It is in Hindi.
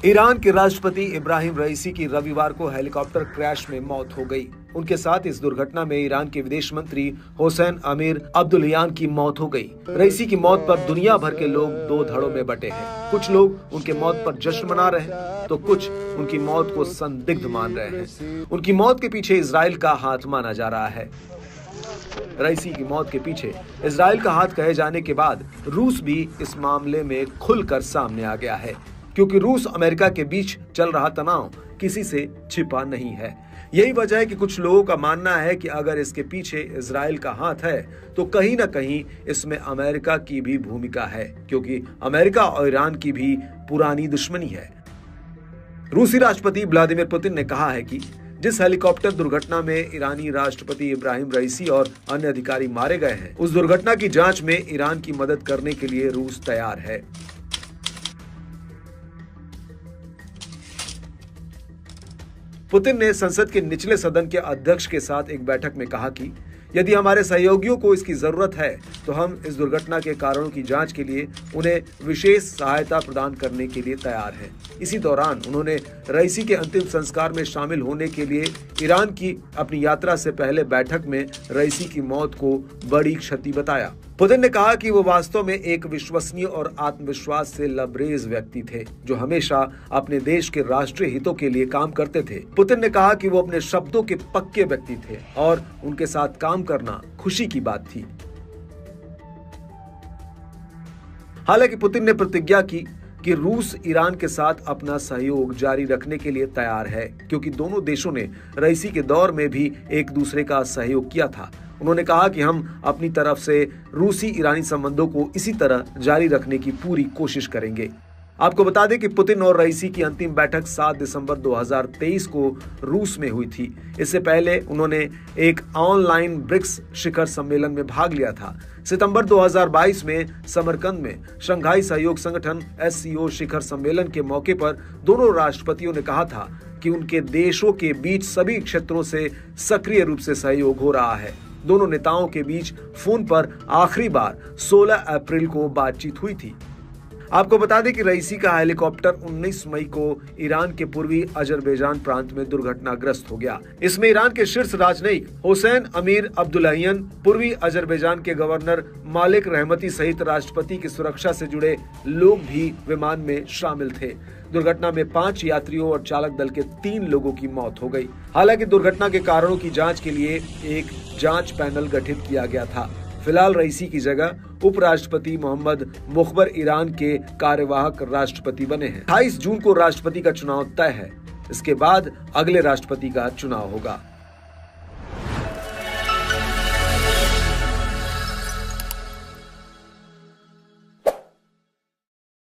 ईरान के राष्ट्रपति इब्राहिम रईसी की रविवार को हेलीकॉप्टर क्रैश में मौत हो गई। उनके साथ इस दुर्घटना में ईरान के विदेश मंत्री हुसैन अमीर अब्दुल्लाहियान की मौत हो गई। रईसी की मौत पर दुनिया भर के लोग दो धड़ों में बटे हैं। कुछ लोग उनके मौत पर जश्न मना रहे हैं तो कुछ उनकी मौत को संदिग्ध मान रहे हैं। उनकी मौत के पीछे इजराइल का हाथ माना जा रहा है। रईसी की मौत के पीछे इजराइल का हाथ कहे जाने के बाद रूस भी इस मामले में खुलकर सामने आ गया है, क्योंकि रूस अमेरिका के बीच चल रहा तनाव किसी से छिपा नहीं है। यही वजह है कि कुछ लोगों का मानना है कि अगर इसके पीछे इजराइल का हाथ है तो कहीं ना कहीं इसमें अमेरिका की भी भूमिका है, क्योंकि अमेरिका और ईरान की भी पुरानी दुश्मनी है। रूसी राष्ट्रपति व्लादिमीर पुतिन ने कहा है कि जिस हेलीकॉप्टर दुर्घटना में ईरानी राष्ट्रपति इब्राहिम रईसी और अन्य अधिकारी मारे गए हैं, उस दुर्घटना की जांच में ईरान की मदद करने के लिए रूस तैयार है। पुतिन ने संसद के निचले सदन के अध्यक्ष के साथ एक बैठक में कहा कि यदि हमारे सहयोगियों को इसकी जरूरत है तो हम इस दुर्घटना के कारणों की जांच के लिए उन्हें विशेष सहायता प्रदान करने के लिए तैयार हैं। इसी दौरान उन्होंने रईसी के अंतिम संस्कार में शामिल होने के लिए ईरान की अपनी यात्रा से पहले बैठक में रईसी की मौत को बड़ी क्षति बताया। पुतिन ने कहा कि वो वास्तव में एक विश्वसनीय और आत्मविश्वास से लबरेज व्यक्ति थे, जो हमेशा अपने देश के राष्ट्रीय हितों के लिए काम करते थे। पुतिन ने कहा कि वो अपने शब्दों के पक्के व्यक्ति थे और उनके साथ काम करना खुशी की बात थी। हालांकि पुतिन ने प्रतिज्ञा की कि रूस ईरान के साथ अपना सहयोग जारी रखने के लिए तैयार है, क्योंकि दोनों देशों ने रईसी के दौर में भी एक दूसरे का सहयोग किया था। उन्होंने कहा कि हम अपनी तरफ से रूसी ईरानी संबंधों को इसी तरह जारी रखने की पूरी कोशिश करेंगे। आपको बता दें कि पुतिन और रईसी की अंतिम बैठक 7 दिसंबर 2023 को रूस में हुई थी। इससे पहले उन्होंने एक ऑनलाइन ब्रिक्स शिखर सम्मेलन में भाग लिया था। सितंबर 2022 में समरकंद में शंघाई सहयोग संगठन SCO शिखर सम्मेलन के मौके पर दोनों राष्ट्रपतियों ने कहा था कि उनके देशों के बीच सभी क्षेत्रों से सक्रिय रूप से सहयोग हो रहा है। दोनों नेताओं के बीच फोन पर आखिरी बार 16 अप्रैल को बातचीत हुई थी। आपको बता दें कि रईसी का हेलीकॉप्टर 19 मई को ईरान के पूर्वी अजरबैजान प्रांत में दुर्घटनाग्रस्त हो गया। इसमें ईरान के शीर्ष राजनयिक हुसैन अमीर अब्दुल्लाहियान, पूर्वी अजरबैजान के गवर्नर मालिक रहमती सहित राष्ट्रपति की सुरक्षा से जुड़े लोग भी विमान में शामिल थे। दुर्घटना में 5 यात्रियों और चालक दल के 3 लोगों की मौत हो गई। हालांकि दुर्घटना के कारणों की जांच के लिए एक जांच पैनल गठित किया गया था। फिलहाल रईसी की जगह उपराष्ट्रपति मोहम्मद मुखबर ईरान के कार्यवाहक राष्ट्रपति बने हैं। 28 जून को राष्ट्रपति का चुनाव तय है। इसके बाद अगले राष्ट्रपति का चुनाव होगा।